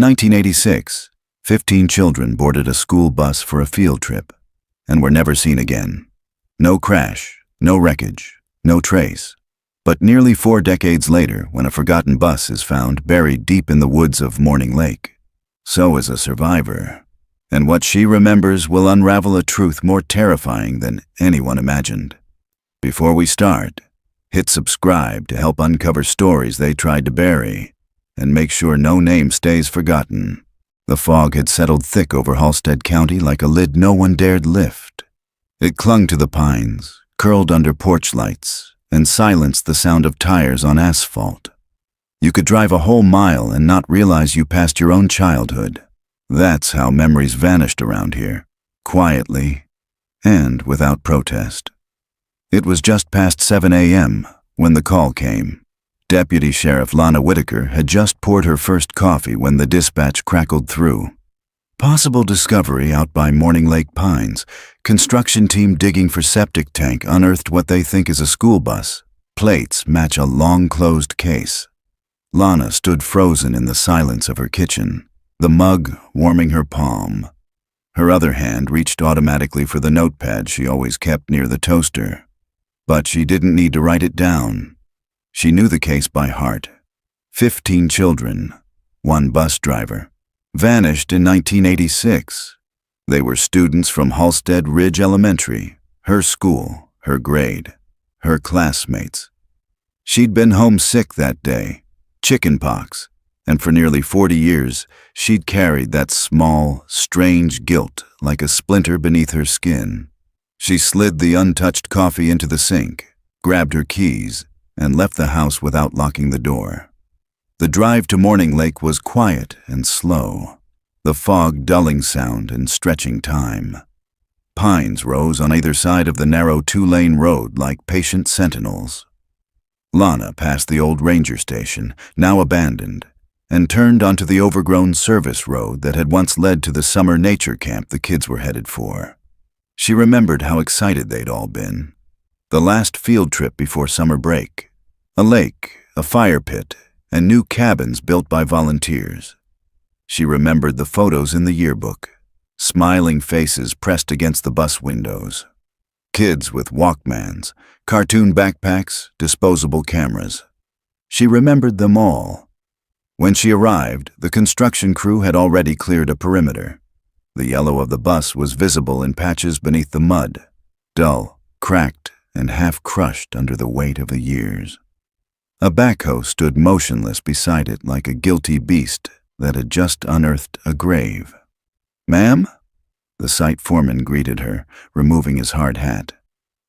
1986, 15 children boarded a school bus for a field trip and were never seen again. No crash, no wreckage, no trace. But nearly 4 decades later, when a forgotten bus is found buried deep in the woods of Morning Lake, so is a survivor. And what she remembers will unravel a truth more terrifying than anyone imagined. Before we start, hit subscribe to help uncover stories they tried to bury, and make sure no name stays forgotten. The fog had settled thick over Halstead County like a lid no one dared lift. It clung to the pines, curled under porch lights, and silenced the sound of tires on asphalt. You could drive a whole mile and not realize you passed your own childhood. That's how memories vanished around here, quietly and without protest. It was just past 7 a.m. when the call came. Deputy Sheriff Lana Whitaker had just poured her first coffee when the dispatch crackled through. Possible discovery out by Morning Lake Pines. Construction team digging for septic tank unearthed what they think is a school bus. Plates match a long-closed case. Lana stood frozen in the silence of her kitchen, the mug warming her palm. Her other hand reached automatically for the notepad she always kept near the toaster. But she didn't need to write it down. She knew the case by heart. 15 children, 1 bus driver, vanished in 1986. They were students from Halstead Ridge Elementary, her school, her grade, her classmates. She'd been homesick that day, chickenpox, and for nearly 40 years, she'd carried that small, strange guilt like a splinter beneath her skin. She slid the untouched coffee into the sink, grabbed her keys, and left the house without locking the door. The drive to Morning Lake was quiet and slow, the fog dulling sound and stretching time. Pines rose on either side of the narrow 2-lane road like patient sentinels. Lana passed the old ranger station, now abandoned, and turned onto the overgrown service road that had once led to the summer nature camp the kids were headed for. She remembered how excited they'd all been. The last field trip before summer break. A lake, a fire pit, and new cabins built by volunteers. She remembered the photos in the yearbook, smiling faces pressed against the bus windows. Kids with Walkmans, cartoon backpacks, disposable cameras. She remembered them all. When she arrived, the construction crew had already cleared a perimeter. The yellow of the bus was visible in patches beneath the mud, dull, cracked, and half-crushed under the weight of the years. A backhoe stood motionless beside it like a guilty beast that had just unearthed a grave. "Ma'am?" The site foreman greeted her, removing his hard hat.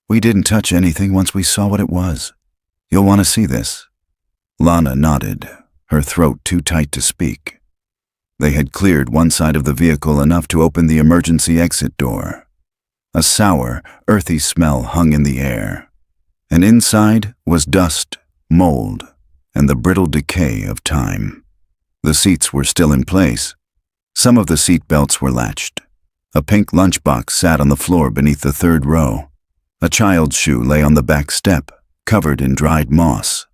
"We didn't touch anything once we saw what it was. You'll want to see this." Lana nodded, her throat too tight to speak. They had cleared one side of the vehicle enough to open the emergency exit door. A sour, earthy smell hung in the air, and inside was dust, mold, and the brittle decay of time. The seats were still in place. Some of the seat belts were latched. A pink lunchbox sat on the floor beneath the 3rd row. A child's shoe lay on the back step, covered in dried moss.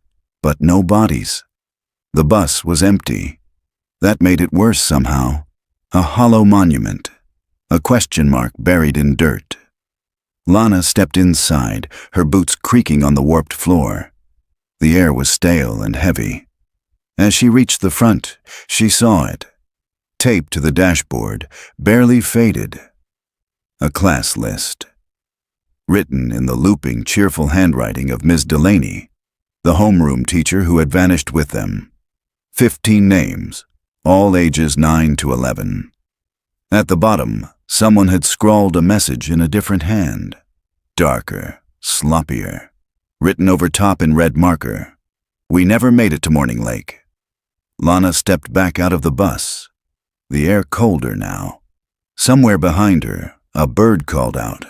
But no bodies. The bus was empty. That made it worse somehow. A hollow monument. A question mark buried in dirt. Lana stepped inside, her boots creaking on the warped floor. The air was stale and heavy. As she reached the front, she saw it. Taped to the dashboard, barely faded. A class list. Written in the looping, cheerful handwriting of Ms. Delaney, the homeroom teacher who had vanished with them. 15 names, all ages 9 to 11. At the bottom, someone had scrawled a message in a different hand. Darker, sloppier. Written over top in red marker. "We never made it to Morning Lake." Lana stepped back out of the bus. The air colder now. Somewhere behind her, a bird called out,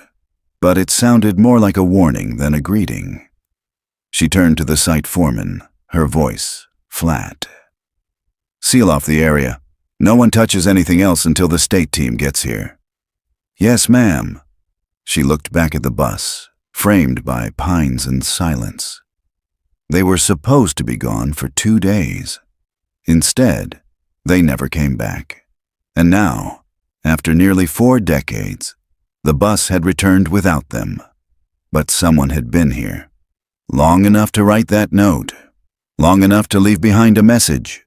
but it sounded more like a warning than a greeting. She turned to the site foreman, her voice flat. "Seal off the area. No one touches anything else until the state team gets here." "Yes, ma'am." She looked back at the bus, framed by pines and silence. They were supposed to be gone for 2 days. Instead, They never came back. And now, after nearly 4 decades, the bus had returned without them. But someone had been here. Long enough to write that note. Long enough to leave behind a message.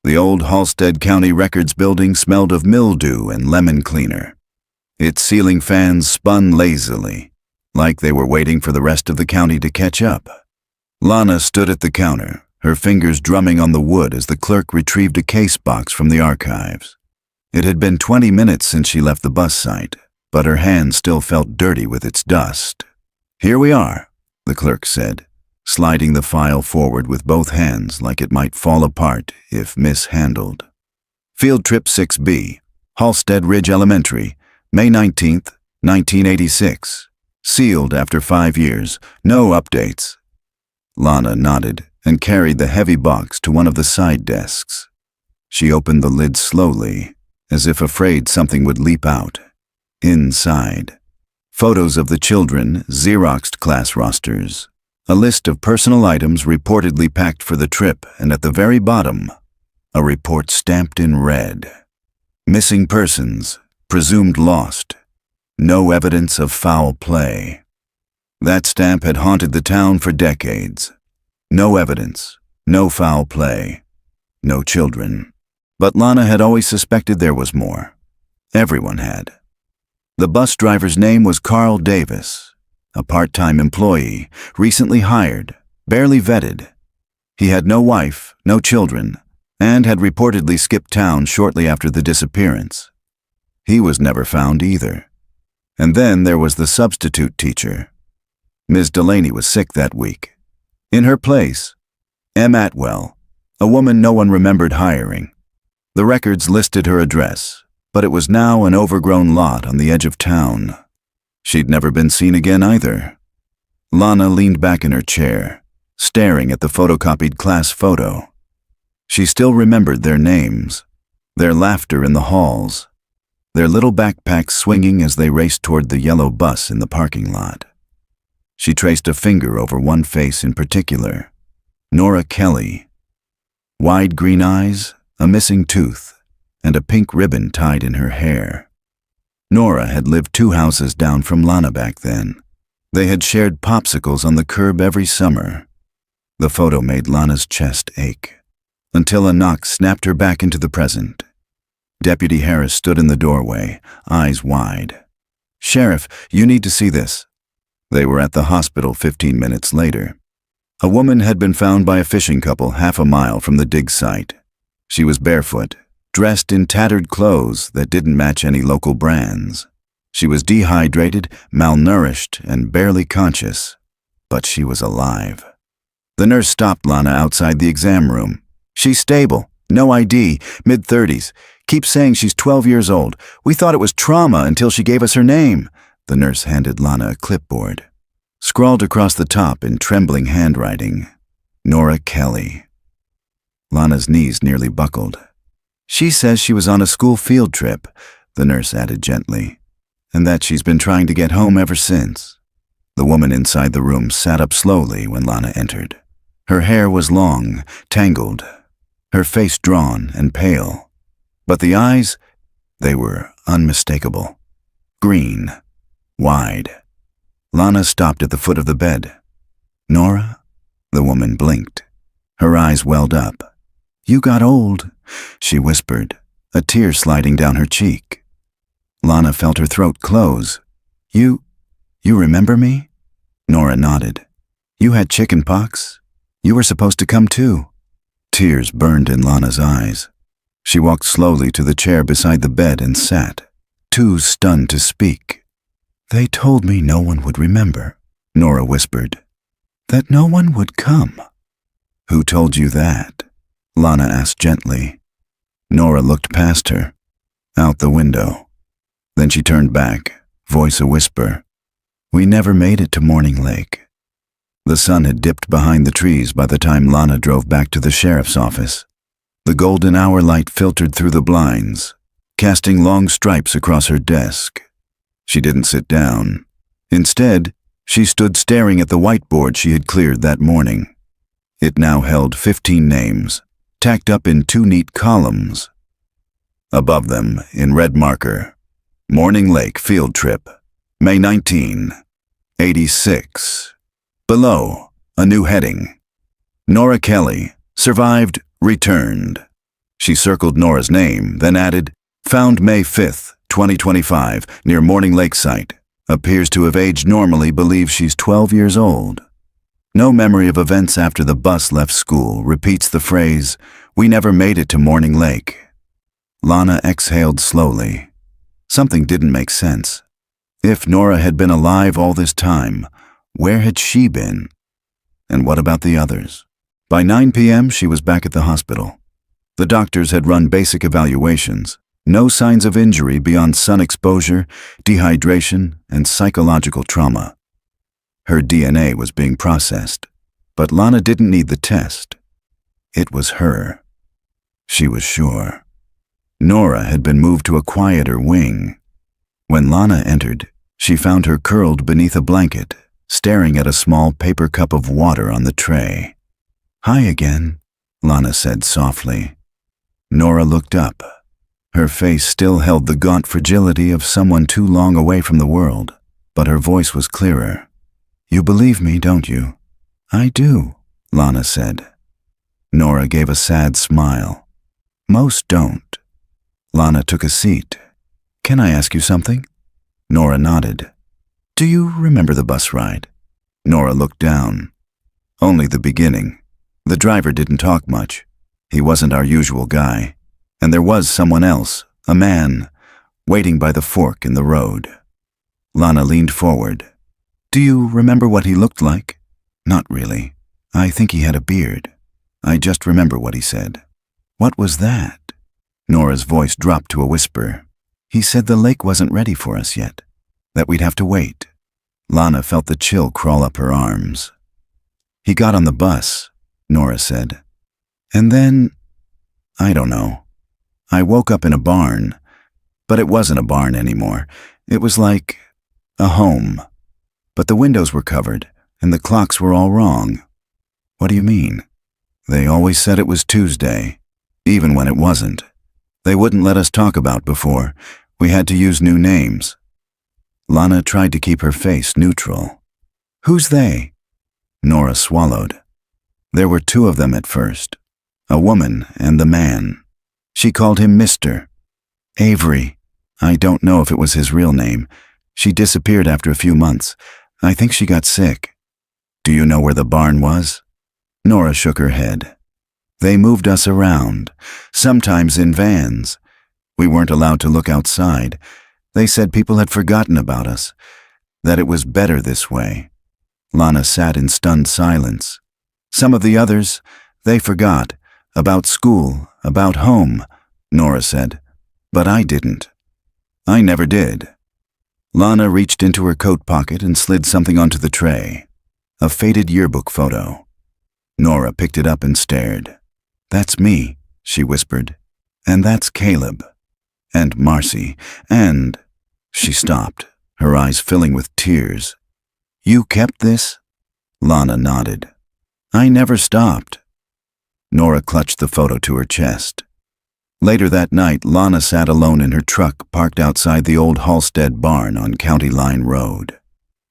The old Halstead County Records building smelled of mildew and lemon cleaner. Its ceiling fans spun lazily, like they were waiting for the rest of the county to catch up. Lana stood at the counter, her fingers drumming on the wood as the clerk retrieved a case box from the archives. It had been 20 minutes since she left the bus site, but her hand still felt dirty with its dust. "Here we are," the clerk said, sliding the file forward with both hands like it might fall apart if mishandled. Field Trip 6B, Halstead Ridge Elementary, May 19, 1986. Sealed after 5 years. No updates. Lana nodded and carried the heavy box to one of the side desks. She opened the lid slowly, as if afraid something would leap out. Inside, photos of the children, Xeroxed class rosters, a list of personal items reportedly packed for the trip, and at the very bottom, a report stamped in red. Missing persons, presumed lost. No evidence of foul play. That stamp had haunted the town for decades. No evidence, no foul play, no children. But Lana had always suspected there was more. Everyone had. The bus driver's name was Carl Davis, a part-time employee, recently hired, barely vetted. He had no wife, no children, and had reportedly skipped town shortly after the disappearance. He was never found either. And then there was the substitute teacher. Ms. Delaney was sick that week. In her place, M. Atwell, a woman no one remembered hiring. The records listed her address, but it was now an overgrown lot on the edge of town. She'd never been seen again either. Lana leaned back in her chair, staring at the photocopied class photo. She still remembered their names, their laughter in the halls, their little backpacks swinging as they raced toward the yellow bus in the parking lot. She traced a finger over one face in particular, Nora Kelly. Wide green eyes, a missing tooth, and a pink ribbon tied in her hair. Nora had lived 2 houses down from Lana back then. They had shared popsicles on the curb every summer. The photo made Lana's chest ache, until a knock snapped her back into the present. Deputy Harris stood in the doorway, eyes wide. "Sheriff, you need to see this." They were at the hospital 15 minutes later. A woman had been found by a fishing couple half a mile from the dig site. She was barefoot, dressed in tattered clothes that didn't match any local brands. She was dehydrated, malnourished, and barely conscious, but she was alive. The nurse stopped Lana outside the exam room. "She's stable, no ID, mid-30s. Keeps saying she's 12 years old. We thought it was trauma until she gave us her name." The nurse handed Lana a clipboard. Scrawled across the top in trembling handwriting, "Nora Kelly." Lana's knees nearly buckled. "She says she was on a school field trip," the nurse added gently, "and that she's been trying to get home ever since." The woman inside the room sat up slowly when Lana entered. Her hair was long, tangled, her face drawn and pale. But the eyes, they were unmistakable. Green, wide. Lana stopped at the foot of the bed. "Nora?" The woman blinked. Her eyes welled up. "You got old," she whispered, a tear sliding down her cheek. Lana felt her throat close. You remember me?" Nora nodded. "You had chicken pox. You were supposed to come too." Tears burned in Lana's eyes. She walked slowly to the chair beside the bed and sat, too stunned to speak. "They told me no one would remember," Nora whispered. "That no one would come." "Who told you that?" Lana asked gently. Nora looked past her, out the window. Then she turned back, voice a whisper. "We never made it to Morning Lake." The sun had dipped behind the trees by the time Lana drove back to the sheriff's office. The golden hour light filtered through the blinds, casting long stripes across her desk. She didn't sit down. Instead, she stood staring at the whiteboard she had cleared that morning. It now held 15 names, tacked up in 2 neat columns, Above them, in red marker, Morning Lake Field Trip, May 19, 86. Below, a new heading. Nora Kelly, survived, returned. She circled Nora's name, then added, found May 5th, 2025, near Morning Lake site. Appears to have aged normally, believes she's 12 years old. No memory of events after the bus left school, repeats the phrase, we never made it to Morning Lake. Lana exhaled slowly. Something didn't make sense. If Nora had been alive all this time, where had she been? And what about the others? By 9 p.m., she was back at the hospital. The doctors had run basic evaluations. No signs of injury beyond sun exposure, dehydration, and psychological trauma. Her DNA was being processed, but Lana didn't need the test. It was her. She was sure. Nora had been moved to a quieter wing. When Lana entered, she found her curled beneath a blanket, staring at a small paper cup of water on the tray. Hi again, Lana said softly. Nora looked up. Her face still held the gaunt fragility of someone too long away from the world, but her voice was clearer. You believe me, don't you? I do, Lana said. Nora gave a sad smile. Most don't. Lana took a seat. Can I ask you something? Nora nodded. Do you remember the bus ride? Nora looked down. Only the beginning. The driver didn't talk much. He wasn't our usual guy. And there was someone else, a man, waiting by the fork in the road. Lana leaned forward. Do you remember what he looked like? Not really. I think he had a beard. I just remember what he said. What was that? Nora's voice dropped to a whisper. He said the lake wasn't ready for us yet, that we'd have to wait. Lana felt the chill crawl up her arms. He got on the bus, Nora said. And then, I don't know. I woke up in a barn, but it wasn't a barn anymore. It was like a home. But the windows were covered, and the clocks were all wrong. What do you mean? They always said it was Tuesday, even when it wasn't. They wouldn't let us talk about before. We had to use new names. Lana tried to keep her face neutral. Who's they? Nora swallowed. There were two of them at first, a woman and the man. She called him Mr. Avery. I don't know if it was his real name. She disappeared after a few months. I think she got sick. Do you know where the barn was? Nora shook her head. They moved us around, sometimes in vans. We weren't allowed to look outside. They said people had forgotten about us, that it was better this way. Lana sat in stunned silence. Some of the others, they forgot. About school, about home, Nora said. But I didn't. I never did. Lana reached into her coat pocket and slid something onto the tray. A faded yearbook photo. Nora picked it up and stared. That's me, she whispered. And that's Caleb. And Marcy. And... She stopped, her eyes filling with tears. You kept this? Lana nodded. I never stopped. Nora clutched the photo to her chest. Later that night, Lana sat alone in her truck parked outside the old Halstead barn on County Line Road.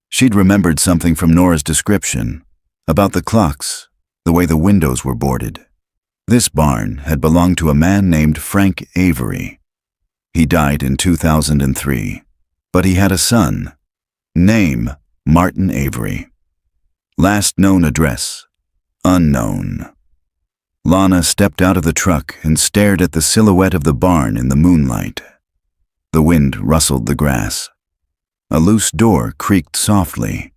She'd remembered something from Nora's description, about the clocks, the way the windows were boarded. This barn had belonged to a man named Frank Avery. He died in 2003, but he had a son. Name, Martin Avery. Last known address, unknown. Lana stepped out of the truck and stared at the silhouette of the barn in the moonlight. The wind rustled the grass. A loose door creaked softly.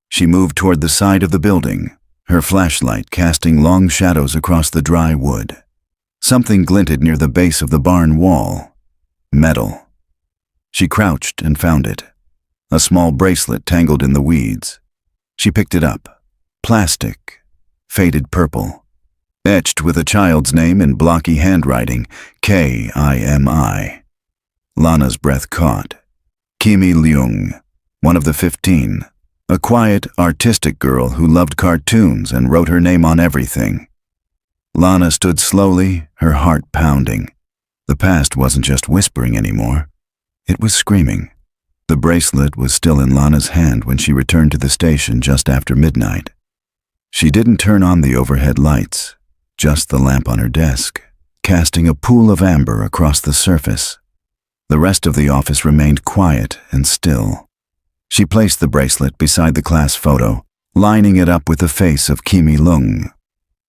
She moved toward the side of the building, her flashlight casting long shadows across the dry wood. Something glinted near the base of the barn wall. Metal. She crouched and found it. A small bracelet tangled in the weeds. She picked it up. Plastic. Faded purple. Etched with a child's name in blocky handwriting, K-I-M-I. Lana's breath caught. Kimi Leung, one of the 15. A quiet, artistic girl who loved cartoons and wrote her name on everything. Lana stood slowly, her heart pounding. The past wasn't just whispering anymore. It was screaming. The bracelet was still in Lana's hand when she returned to the station just after midnight. She didn't turn on the overhead lights, just the lamp on her desk, casting a pool of amber across the surface. The rest of the office remained quiet and still. She placed the bracelet beside the class photo, lining it up with the face of Kimi Lung.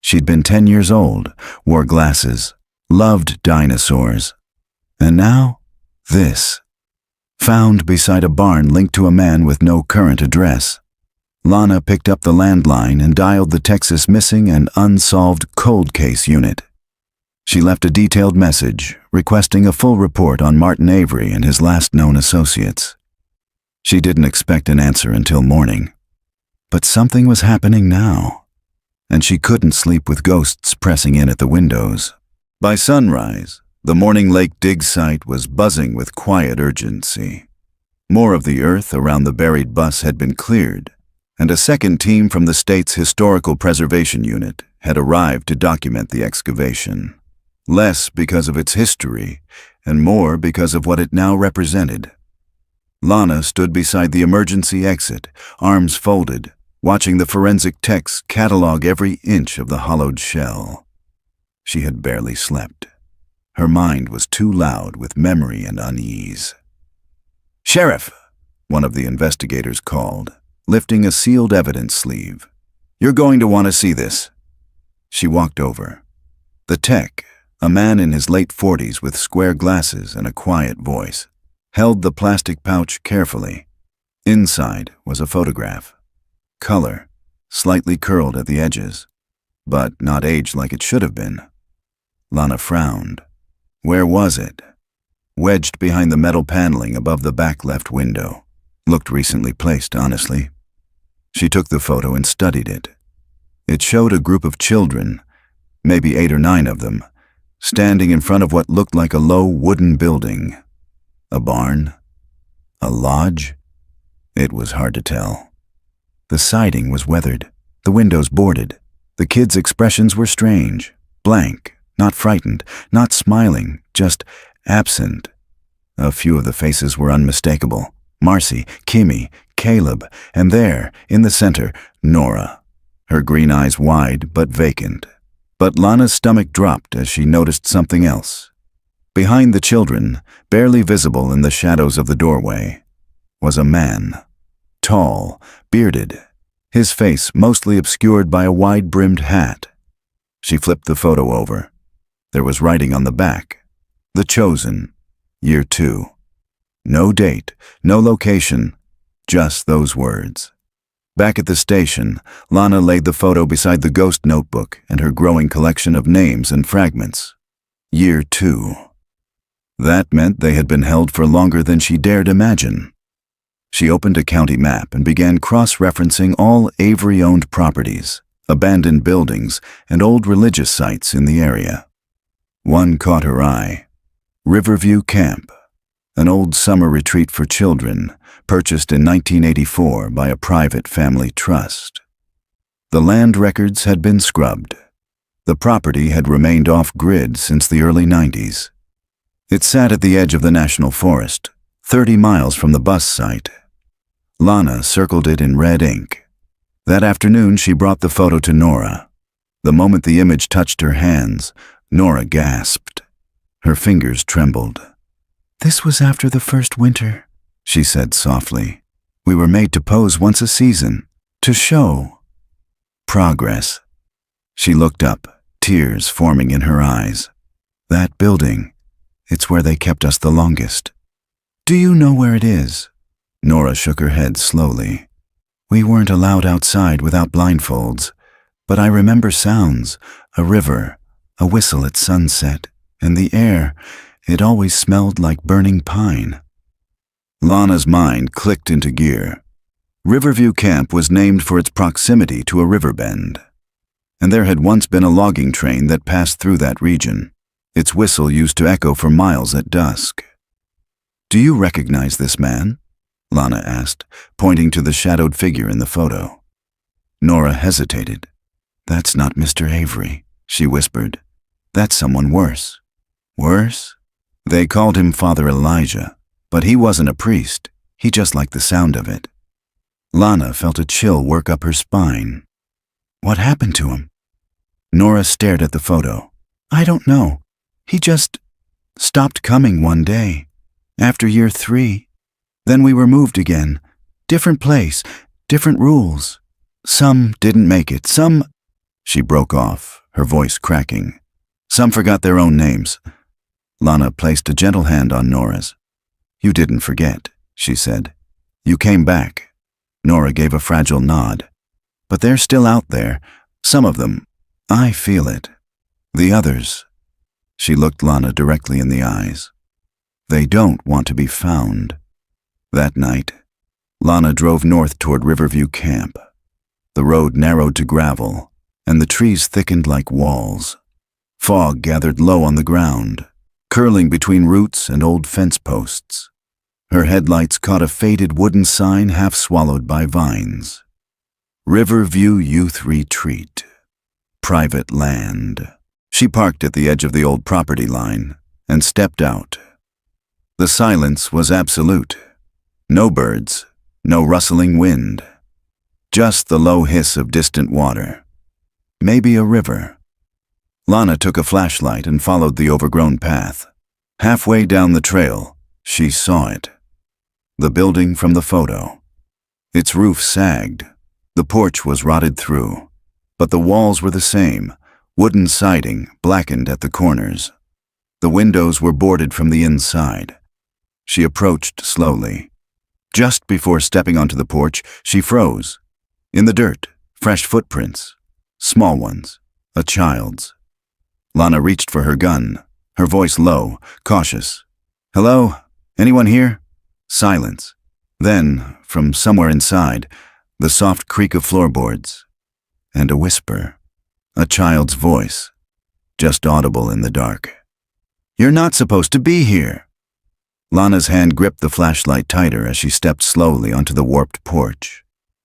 She'd been 10 years old, wore glasses, loved dinosaurs. And now, this. Found beside a barn linked to a man with no current address. Lana picked up the landline and dialed the Texas Missing and Unsolved Cold Case Unit. She left a detailed message, requesting a full report on Martin Avery and his last known associates. She didn't expect an answer until morning. But something was happening now, and she couldn't sleep with ghosts pressing in at the windows. By sunrise, the Morning Lake dig site was buzzing with quiet urgency. More of the earth around the buried bus had been cleared, and a second team from the state's Historical Preservation Unit had arrived to document the excavation. Less because of its history, and more because of what it now represented. Lana stood beside the emergency exit, arms folded, watching the forensic techs catalog every inch of the hollowed shell. She had barely slept. Her mind was too loud with memory and unease. "Sheriff," one of the investigators called, lifting a sealed evidence sleeve. "You're going to want to see this." She walked over. The tech, a man in his late 40s with square glasses and a quiet voice, held the plastic pouch carefully. Inside was a photograph. Color, slightly curled at the edges, but not aged like it should have been. Lana frowned. Where was it? Wedged behind the metal paneling above the back left window. Looked recently placed, honestly. She took the photo and studied it. It showed a group of children, maybe 8 or 9 of them, standing in front of what looked like a low wooden building. A barn? A lodge? It was hard to tell. The siding was weathered, the windows boarded. The kids' expressions were strange, blank, not frightened, not smiling, just absent. A few of the faces were unmistakable. Marcy, Kimmy, Caleb, and there, in the center, Nora. Her green eyes wide but vacant. But Lana's stomach dropped as she noticed something else. Behind the children, barely visible in the shadows of the doorway, was a man. Tall, bearded, his face mostly obscured by a wide-brimmed hat. She flipped the photo over. There was writing on the back. The Chosen, Year 2. No date, no location, just those words. Back at the station, Lana laid the photo beside the ghost notebook and her growing collection of names and fragments. Year 2. That meant they had been held for longer than she dared imagine. She opened a county map and began cross-referencing all Avery-owned properties, abandoned buildings, and old religious sites in the area. One caught her eye. Riverview Camp, an old summer retreat for children, purchased in 1984 by a private family trust. The land records had been scrubbed. The property had remained off-grid since the early 90s. It sat at the edge of the national forest, 30 miles from the bus site. Lana circled it in red ink. That afternoon, she brought the photo to Nora. The moment the image touched her hands, Nora gasped. Her fingers trembled. "This was after the first winter," she said softly. "We were made to pose once a season, to show progress." She looked up, tears forming in her eyes. "That building, it's where they kept us the longest." "Do you know where it is?" Nora shook her head slowly. "We weren't allowed outside without blindfolds, but I remember sounds, a river, a whistle at sunset, and the air, it always smelled like burning pine." Lana's mind clicked into gear. Riverview Camp was named for its proximity to a river bend, and there had once been a logging train that passed through that region. Its whistle used to echo for miles at dusk. "Do you recognize this man?" Lana asked, pointing to the shadowed figure in the photo. Nora hesitated. "That's not Mr. Avery," she whispered. "That's someone worse." "Worse?" They called him Father Elijah, but he wasn't a priest. He just liked the sound of it. Lana felt a chill work up her spine. What happened to him? Nora stared at the photo. I don't know. He just stopped coming one day, after year 3. Then we were moved again. Different place, different rules. Some didn't make it, some... She broke off, her voice cracking. Some forgot their own names. Lana placed a gentle hand on Nora's. You didn't forget, she said. You came back. Nora gave a fragile nod. But they're still out there. Some of them. I feel it. The others. She looked Lana directly in the eyes. They don't want to be found. That night, Lana drove north toward Riverview Camp. The road narrowed to gravel, and the trees thickened like walls. Fog gathered low on the ground, curling between roots and old fence posts. Her headlights caught a faded wooden sign half swallowed by vines. Riverview Youth Retreat. Private land. She parked at the edge of the old property line and stepped out. The silence was absolute. No birds, no rustling wind. Just the low hiss of distant water. Maybe a river. Lana took a flashlight and followed the overgrown path. Halfway down the trail, she saw it. The building from the photo. Its roof sagged. The porch was rotted through, but the walls were the same, wooden siding blackened at the corners. The windows were boarded from the inside. She approached slowly. Just before stepping onto the porch, she froze. In the dirt, fresh footprints. Small ones, a child's. Lana reached for her gun, her voice low, cautious. Hello? Anyone here? Silence. Then, from somewhere inside, the soft creak of floorboards. And a whisper. A child's voice, just audible in the dark. You're not supposed to be here. Lana's hand gripped the flashlight tighter as she stepped slowly onto the warped porch.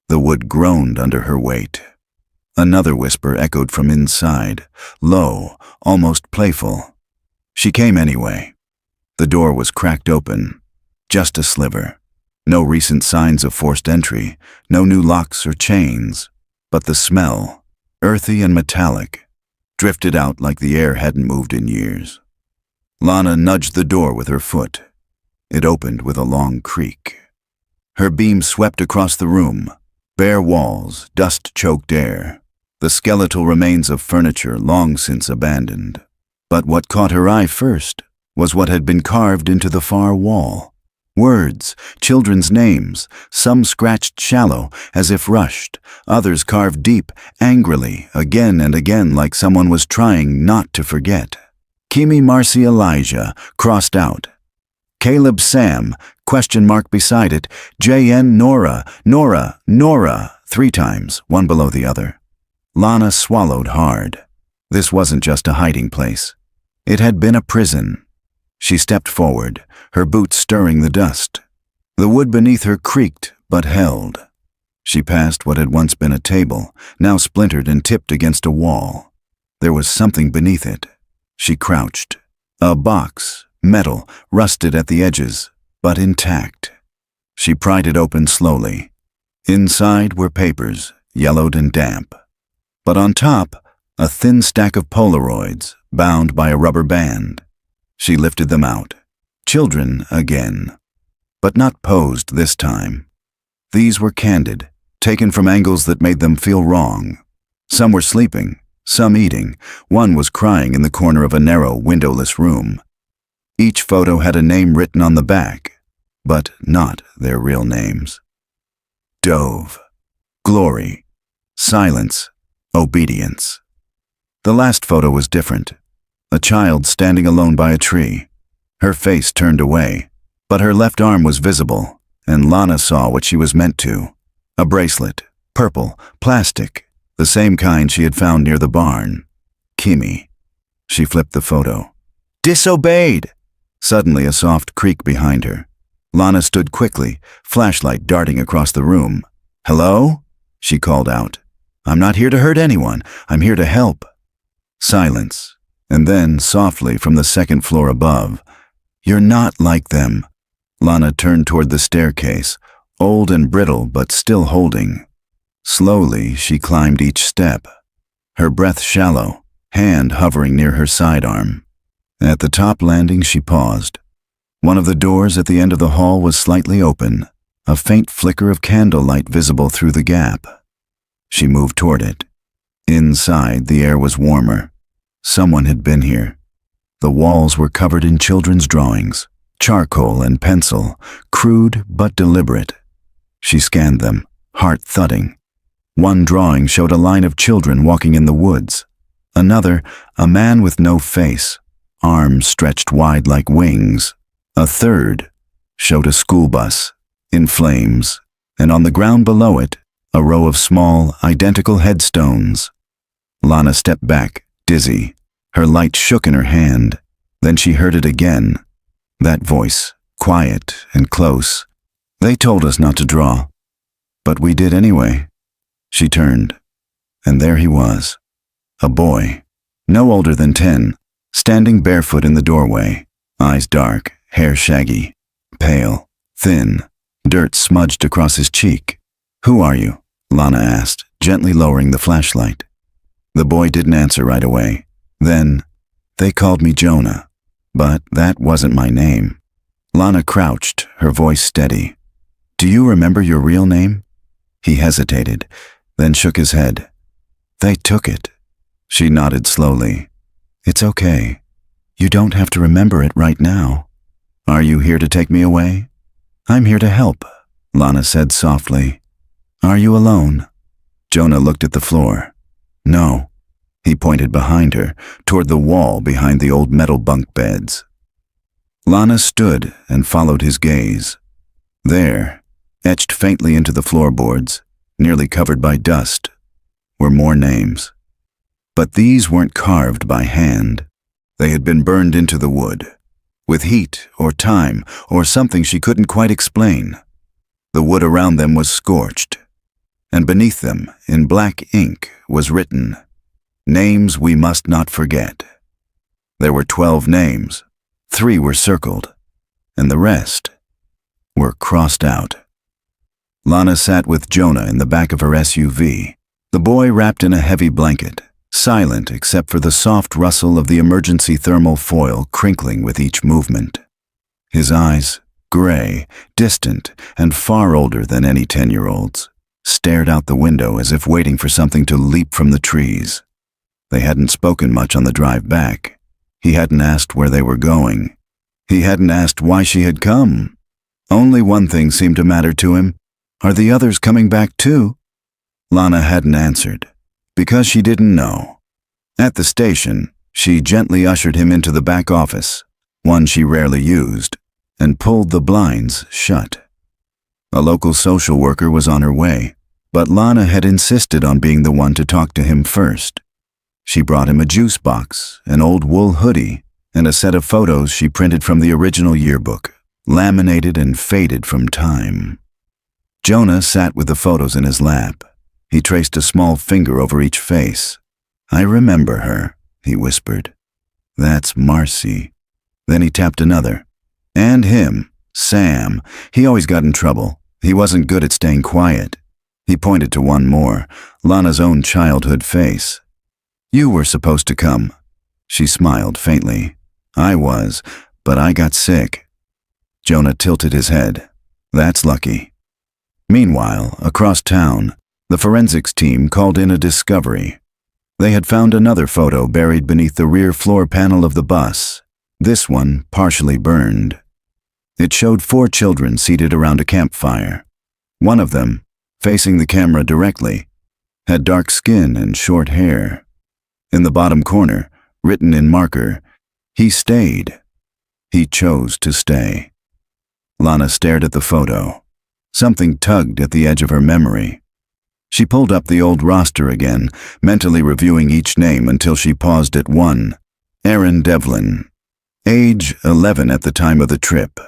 The wood groaned under her weight. Another whisper echoed from inside, low, almost playful. She came anyway. The door was cracked open, just a sliver. No recent signs of forced entry, no new locks or chains, but the smell, earthy and metallic, drifted out like the air hadn't moved in years. Lana nudged the door with her foot. It opened with a long creak. Her beam swept across the room, bare walls, dust-choked air, the skeletal remains of furniture long since abandoned. But what caught her eye first was what had been carved into the far wall. Words, children's names, some scratched shallow, as if rushed, others carved deep, angrily, again and again like someone was trying not to forget. Kimi Marcy Elijah, crossed out. Caleb Sam, question mark beside it, J.N. Nora, 3 times, one below the other. Lana swallowed hard. This wasn't just a hiding place. It had been a prison. She stepped forward, her boots stirring the dust. The wood beneath her creaked but held. She passed what had once been a table, now splintered and tipped against a wall. There was something beneath it. She crouched. A box, metal, rusted at the edges, but intact. She pried it open slowly. Inside were papers, yellowed and damp. But on top, a thin stack of Polaroids, bound by a rubber band. She lifted them out. Children again. But not posed this time. These were candid, taken from angles that made them feel wrong. Some were sleeping, some eating. One was crying in the corner of a narrow, windowless room. Each photo had a name written on the back, but not their real names. Dove. Glory. Silence. Obedience. The last photo was different. A child standing alone by a tree. Her face turned away, but her left arm was visible, and Lana saw what she was meant to. A bracelet, purple, plastic, the same kind she had found near the barn. Kimi. She flipped the photo. Disobeyed! Suddenly a soft creak behind her. Lana stood quickly, flashlight darting across the room. Hello? She called out. I'm not here to hurt anyone. I'm here to help. Silence, and then, softly from the second floor above, You're not like them. Lana turned toward the staircase, old and brittle but still holding. Slowly, she climbed each step, her breath shallow, hand hovering near her sidearm. At the top landing, she paused. One of the doors at the end of the hall was slightly open, a faint flicker of candlelight visible through the gap. She moved toward it. Inside, the air was warmer. Someone had been here. The walls were covered in children's drawings, charcoal and pencil, crude but deliberate. She scanned them, heart thudding. One drawing showed a line of children walking in the woods. Another, a man with no face, arms stretched wide like wings. A third showed a school bus, in flames, and on the ground below it, a row of small, identical headstones. Lana stepped back, dizzy. Her light shook in her hand. Then she heard it again. That voice, quiet and close. They told us not to draw. But we did anyway. She turned, and there he was. A boy, no older than 10, standing barefoot in the doorway, eyes dark, hair shaggy, pale, thin, dirt smudged across his cheek. "Who are you?" Lana asked, gently lowering the flashlight. The boy didn't answer right away. Then, "They called me Jonah, but that wasn't my name." Lana crouched, her voice steady. "Do you remember your real name?" He hesitated, then shook his head. "They took it." She nodded slowly. "It's okay. You don't have to remember it right now. Are you here to take me away?" "I'm here to help," Lana said softly. "Are you alone?" Jonah looked at the floor. "No." He pointed behind her, toward the wall behind the old metal bunk beds. Lana stood and followed his gaze. There, etched faintly into the floorboards, nearly covered by dust, were more names. But these weren't carved by hand. They had been burned into the wood, with heat or time or something she couldn't quite explain. The wood around them was scorched, and beneath them, in black ink, was written, "Names we must not forget." There were 12 names. 3 were circled, and the rest were crossed out. Lana sat with Jonah in the back of her SUV, the boy wrapped in a heavy blanket, silent except for the soft rustle of the emergency thermal foil crinkling with each movement. His eyes, gray, distant, and far older than any 10-year-old's, stared out the window as if waiting for something to leap from the trees. They hadn't spoken much on the drive back. He hadn't asked where they were going. He hadn't asked why she had come. Only one thing seemed to matter to him. Are the others coming back too? Lana hadn't answered, because she didn't know. At the station, she gently ushered him into the back office, one she rarely used, and pulled the blinds shut. A local social worker was on her way, but Lana had insisted on being the one to talk to him first. She brought him a juice box, an old wool hoodie, and a set of photos she printed from the original yearbook, laminated and faded from time. Jonah sat with the photos in his lap. He traced a small finger over each face. "I remember her," he whispered. "That's Marcy." Then he tapped another. "And him, Sam. He always got in trouble. He wasn't good at staying quiet." He pointed to one more, Lana's own childhood face. "You were supposed to come." She smiled faintly. "I was, but I got sick." Jonah tilted his head. "That's lucky." Meanwhile, across town, the forensics team called in a discovery. They had found another photo buried beneath the rear floor panel of the bus, this one partially burned. It showed 4 children seated around a campfire. One of them, facing the camera directly, had dark skin and short hair. In the bottom corner, written in marker, "He stayed." He chose to stay. Lana stared at the photo. Something tugged at the edge of her memory. She pulled up the old roster again, mentally reviewing each name until she paused at one. Aaron Devlin. Age 11 at the time of the trip.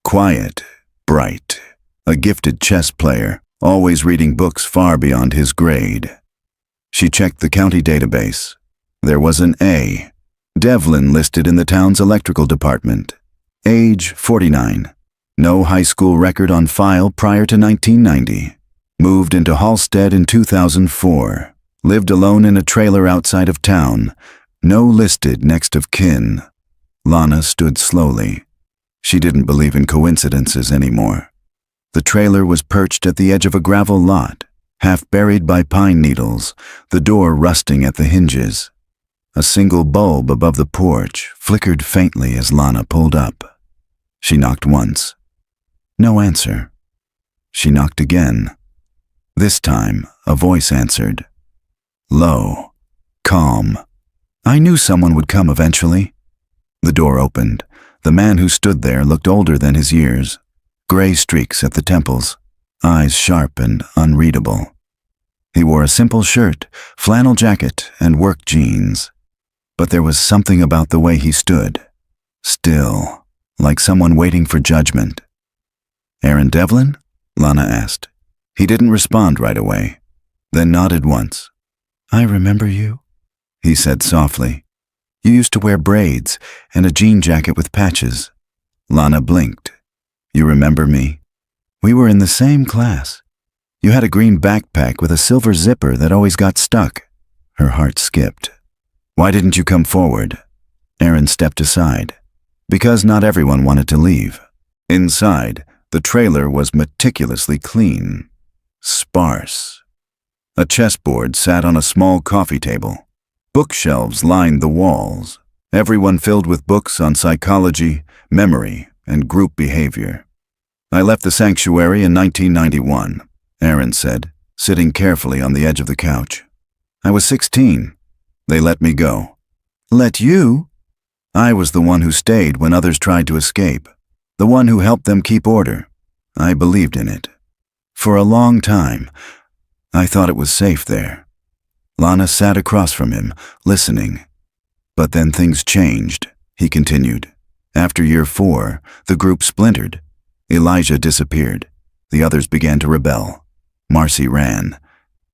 Quiet, bright, a gifted chess player, always reading books far beyond his grade. She checked the county database. There was an A. Devlin listed in the town's electrical department. Age 49. No high school record on file prior to 1990. Moved into Halstead in 2004. Lived alone in a trailer outside of town. No listed next of kin. Lana stood slowly. She didn't believe in coincidences anymore. The trailer was perched at the edge of a gravel lot, half buried by pine needles, the door rusting at the hinges. A single bulb above the porch flickered faintly as Lana pulled up. She knocked once. No answer. She knocked again. This time, a voice answered. Low, calm. I knew someone would come eventually. The door opened. The man who stood there looked older than his years. Gray streaks at the temples, eyes sharp and unreadable. He wore a simple shirt, flannel jacket, and work jeans. But there was something about the way he stood. Still, like someone waiting for judgment. Aaron Devlin? Lana asked. He didn't respond right away, then nodded once. I remember you, he said softly. You used to wear braids and a jean jacket with patches. Lana blinked. You remember me? We were in the same class. You had a green backpack with a silver zipper that always got stuck. Her heart skipped. Why didn't you come forward? Aaron stepped aside. Because not everyone wanted to leave. Inside, the trailer was meticulously clean. Sparse. A chessboard sat on a small coffee table. Bookshelves lined the walls, everyone filled with books on psychology, memory, and group behavior. I left the sanctuary in 1991, Aaron said, sitting carefully on the edge of the couch. I was 16. They let me go. Let you? I was the one who stayed when others tried to escape, the one who helped them keep order. I believed in it. For a long time, I thought it was safe there. Lana sat across from him, listening. But then things changed, he continued. After year 4, the group splintered. Elijah disappeared. The others began to rebel. Marcy ran.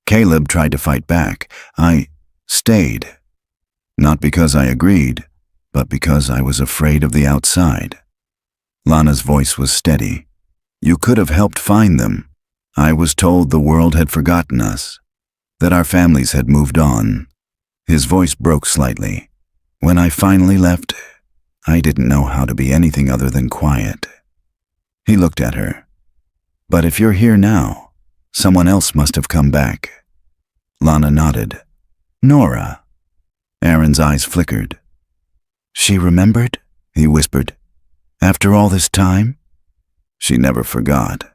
Caleb tried to fight back. I stayed. Not because I agreed, but because I was afraid of the outside. Lana's voice was steady. You could have helped find them. I was told the world had forgotten us, that our families had moved on. His voice broke slightly. When I finally left, I didn't know how to be anything other than quiet. He looked at her. But if you're here now, someone else must have come back. Lana nodded. Nora. Aaron's eyes flickered. She remembered? He whispered. After all this time? She never forgot.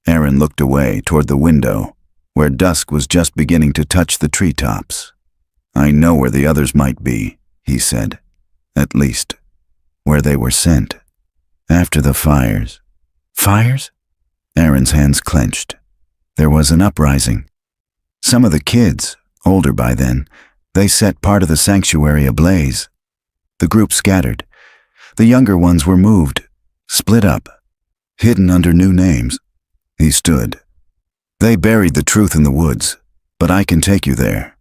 Aaron looked away toward the window, where dusk was just beginning to touch the treetops. I know where the others might be, he said. At least, where they were sent. After the fires. Fires? Aaron's hands clenched. There was an uprising. Some of the kids, older by then, they set part of the sanctuary ablaze. The group scattered. The younger ones were moved, split up, hidden under new names. He stood. They buried the truth in the woods, but I can take you there.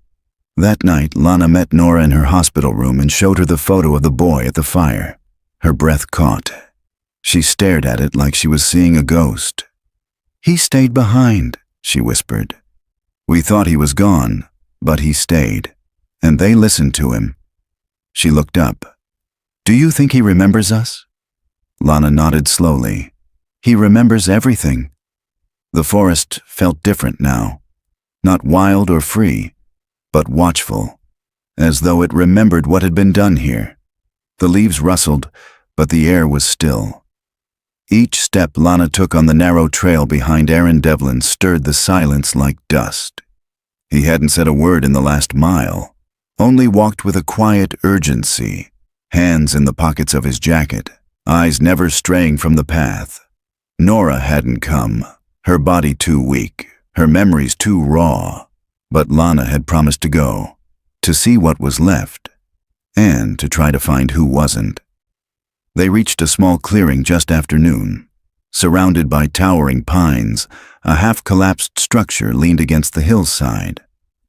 That night, Lana met Nora in her hospital room and showed her the photo of the boy at the fire. Her breath caught. She stared at it like she was seeing a ghost. He stayed behind, she whispered. We thought he was gone, but he stayed, and they listened to him. She looked up. Do you think he remembers us? Lana nodded slowly. He remembers everything. The forest felt different now, not wild or free, but watchful, as though it remembered what had been done here. The leaves rustled, but the air was still. Each step Lana took on the narrow trail behind Aaron Devlin stirred the silence like dust. He hadn't said a word in the last mile, only walked with a quiet urgency, hands in the pockets of his jacket, eyes never straying from the path. Nora hadn't come. Her body too weak, her memories too raw, but Lana had promised to go, to see what was left, and to try to find who wasn't. They reached a small clearing just after noon. Surrounded by towering pines, a half-collapsed structure leaned against the hillside.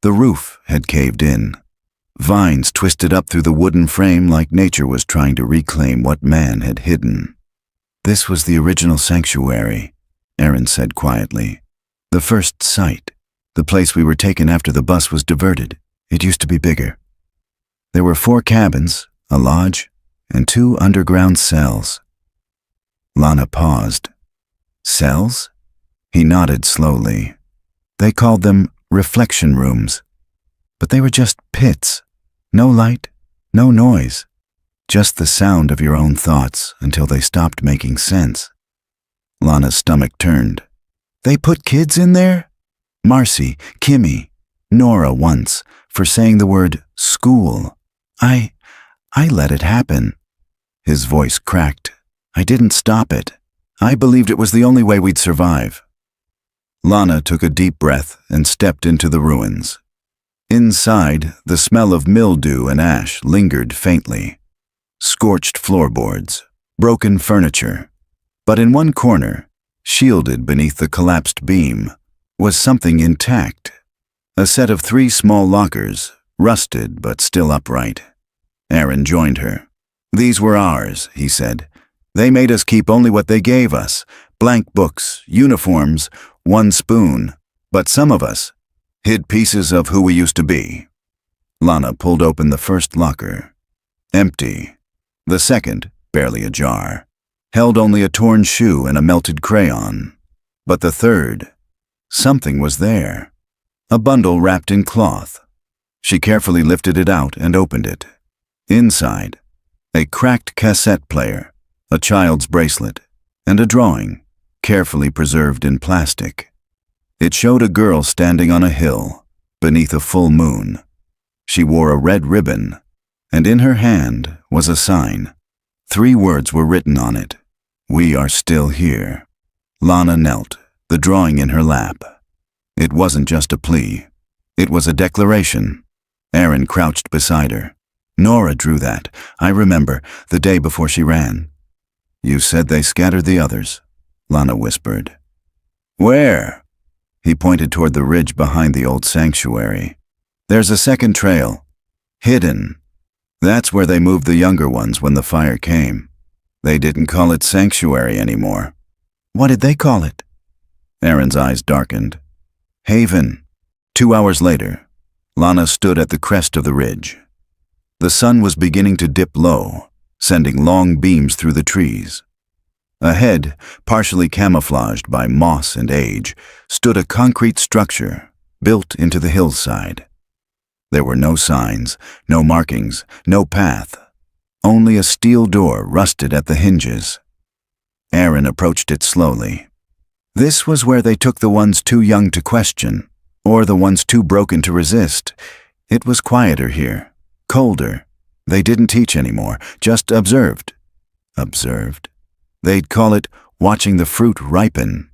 The roof had caved in. Vines twisted up through the wooden frame like nature was trying to reclaim what man had hidden. This was the original sanctuary, Aaron said quietly. The first site, the place we were taken after the bus was diverted. It used to be bigger. There were 4 cabins, a lodge, and 2 underground cells. Lana paused. Cells? He nodded slowly. They called them reflection rooms. But they were just pits. No light, no noise. Just the sound of your own thoughts until they stopped making sense. Lana's stomach turned. They put kids in there? Marcy, Kimmy, Nora once, for saying the word school. I let it happen. His voice cracked. I didn't stop it. I believed it was the only way we'd survive. Lana took a deep breath and stepped into the ruins. Inside, the smell of mildew and ash lingered faintly. Scorched floorboards, broken furniture. But in one corner, shielded beneath the collapsed beam, was something intact. A set of 3 small lockers, rusted but still upright. Aaron joined her. These were ours, he said. They made us keep only what they gave us. Blank books, uniforms, 1 spoon. But some of us hid pieces of who we used to be. Lana pulled open the first locker. Empty. The second, barely ajar, held only a torn shoe and a melted crayon. But the third, something was there. A bundle wrapped in cloth. She carefully lifted it out and opened it. Inside, a cracked cassette player, a child's bracelet, and a drawing, carefully preserved in plastic. It showed a girl standing on a hill, beneath a full moon. She wore a red ribbon, and in her hand was a sign. 3 words were written on it. We are still here. Lana knelt, the drawing in her lap. It wasn't just a plea. It was a declaration. Aaron crouched beside her. Nora drew that. I remember, the day before she ran. You said they scattered the others, Lana whispered. Where? He pointed toward the ridge behind the old sanctuary. There's a second trail. Hidden. That's where they moved the younger ones when the fire came. They didn't call it sanctuary anymore. What did they call it? Aaron's eyes darkened. Haven. 2 hours later, Lana stood at the crest of the ridge. The sun was beginning to dip low, sending long beams through the trees. Ahead, partially camouflaged by moss and age, stood a concrete structure built into the hillside. There were no signs, no markings, no path, only a steel door rusted at the hinges. Aaron approached it slowly. This was where they took the ones too young to question, or the ones too broken to resist. It was quieter here, colder. They didn't teach anymore, just observed. Observed. They'd call it watching the fruit ripen.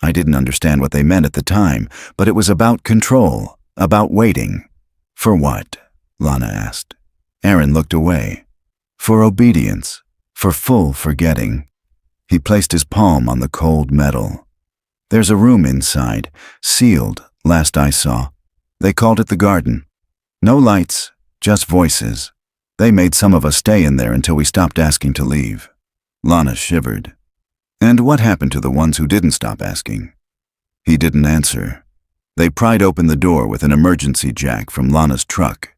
I didn't understand what they meant at the time, but it was about control, about waiting. For what? Lana asked. Aaron looked away. For obedience, for full forgetting. He placed his palm on the cold metal. There's a room inside, sealed, last I saw. They called it the garden. No lights, just voices. They made some of us stay in there until we stopped asking to leave. Lana shivered. And what happened to the ones who didn't stop asking? He didn't answer. They pried open the door with an emergency jack from Lana's truck.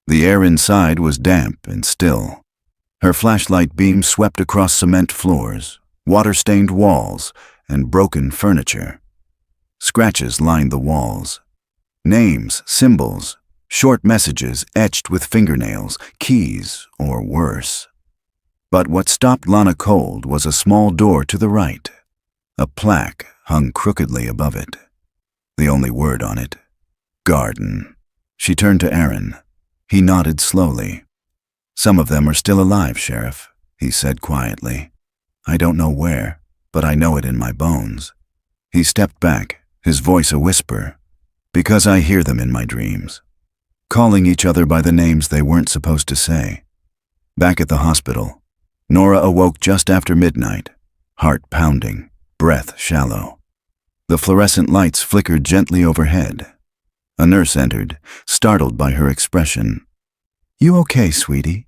The air inside was damp and still. Her flashlight beam swept across cement floors, water-stained walls, and broken furniture. Scratches lined the walls. Names, symbols, short messages etched with fingernails, keys, or worse. But what stopped Lana cold was a small door to the right. A plaque hung crookedly above it. The only word on it, garden. She turned to Aaron. He nodded slowly. Some of them are still alive, Sheriff, he said quietly. I don't know where, but I know it in my bones. He stepped back, his voice a whisper, because I hear them in my dreams, calling each other by the names they weren't supposed to say. Back at the hospital, Nora awoke just after midnight, heart pounding, breath shallow. The fluorescent lights flickered gently overhead. A nurse entered, startled by her expression. You okay, sweetie?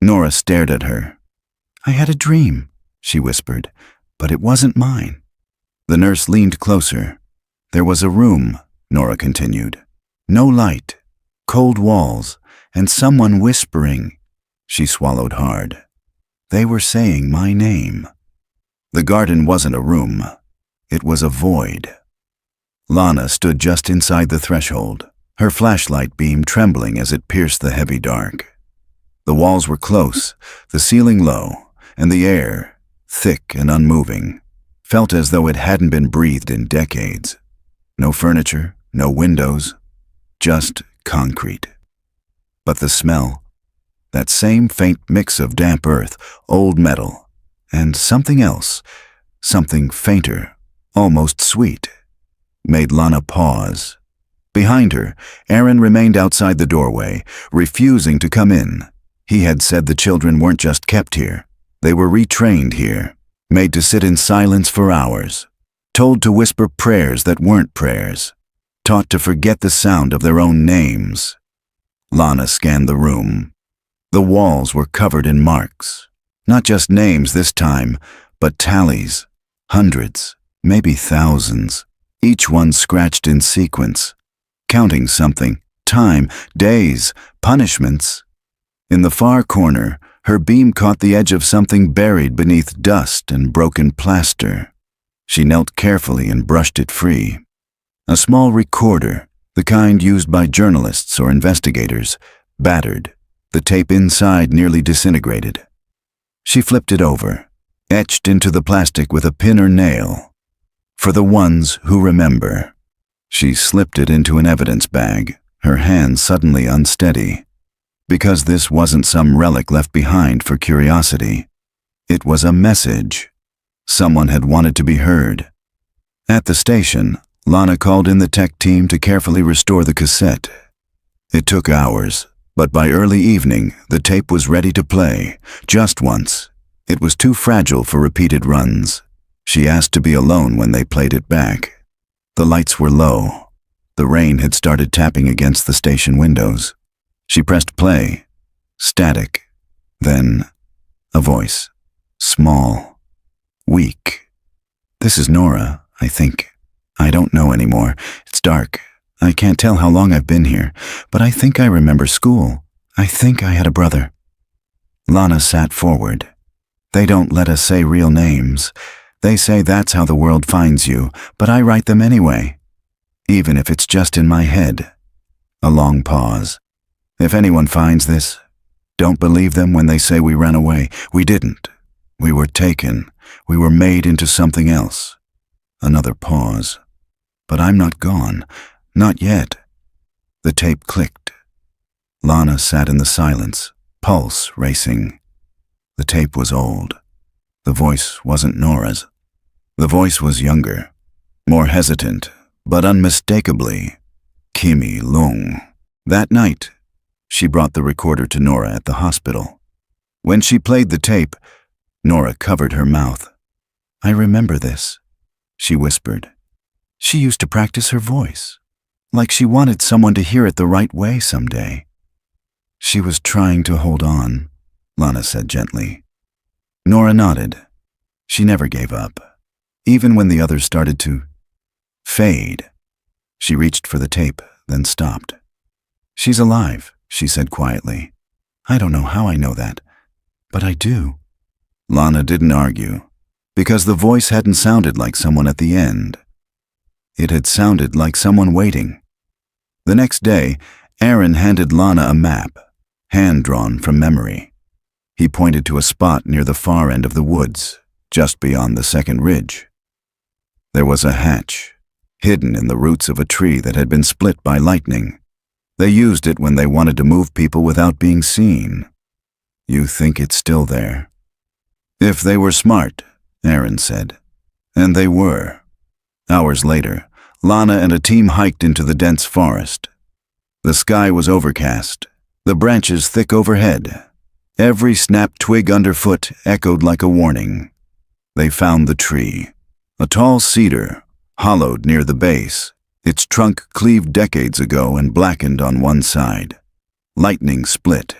Nora stared at her. I had a dream, she whispered, "but it wasn't mine." The nurse leaned closer. "There was a room," Nora continued. "No light, cold walls, and someone whispering." She swallowed hard. "They were saying my name." The garden wasn't a room. It was a void. Lana stood just inside the threshold, her flashlight beam trembling as it pierced the heavy dark. The walls were close, the ceiling low, and the air, thick and unmoving, felt as though it hadn't been breathed in decades. No furniture, no windows, just concrete. But the smell, that same faint mix of damp earth, old metal, and something else, something fainter, almost sweet, made Lana pause. Behind her, Aaron remained outside the doorway, refusing to come in. He had said the children weren't just kept here. They were retrained here, made to sit in silence for hours, told to whisper prayers that weren't prayers, taught to forget the sound of their own names. Lana scanned the room. The walls were covered in marks. Not just names this time, but tallies. Hundreds, maybe thousands. Each one scratched in sequence, counting something, time, days, punishments. In the far corner, her beam caught the edge of something buried beneath dust and broken plaster. She knelt carefully and brushed it free. A small recorder, the kind used by journalists or investigators, battered, the tape inside nearly disintegrated. She flipped it over, etched into the plastic with a pin or nail. For the ones who remember. She slipped it into an evidence bag, her hand suddenly unsteady. Because this wasn't some relic left behind for curiosity. It was a message. Someone had wanted to be heard. At the station, Lana called in the tech team to carefully restore the cassette. It took hours, but by early evening, the tape was ready to play, just once. It was too fragile for repeated runs. She asked to be alone when they played it back. The lights were low. The rain had started tapping against the station windows. She pressed play. Static. Then, a voice. Small. Weak. "This is Nora, I think. I don't know anymore. It's dark. I can't tell how long I've been here, but I think I remember school. I think I had a brother." Lana sat forward. "They don't let us say real names. They say that's how the world finds you, but I write them anyway. Even if it's just in my head." A long pause. "If anyone finds this, don't believe them when they say we ran away. We didn't. We were taken. We were made into something else." Another pause. "But I'm not gone. Not yet." The tape clicked. Lana sat in the silence, pulse racing. The tape was old. The voice wasn't Nora's. The voice was younger, more hesitant, but unmistakably Kimi Lung. That night, she brought the recorder to Nora at the hospital. When she played the tape, Nora covered her mouth. "I remember this," she whispered. She used to practice her voice, like she wanted someone to hear it the right way someday. "She was trying to hold on," Lana said gently. Nora nodded. She never gave up, even when the others started to fade. She reached for the tape, then stopped. "She's alive," she said quietly. "I don't know how I know that, but I do." Lana didn't argue, because the voice hadn't sounded like someone at the end. It had sounded like someone waiting. The next day, Aaron handed Lana a map, hand-drawn from memory. He pointed to a spot near the far end of the woods, just beyond the second ridge. There was a hatch, hidden in the roots of a tree that had been split by lightning. They used it when they wanted to move people without being seen. "You think it's still there?" "If they were smart," Aaron said. And they were. Hours later, Lana and a team hiked into the dense forest. The sky was overcast, the branches thick overhead. Every snapped twig underfoot echoed like a warning. They found the tree, a tall cedar, hollowed near the base, its trunk cleaved decades ago and blackened on one side. Lightning split.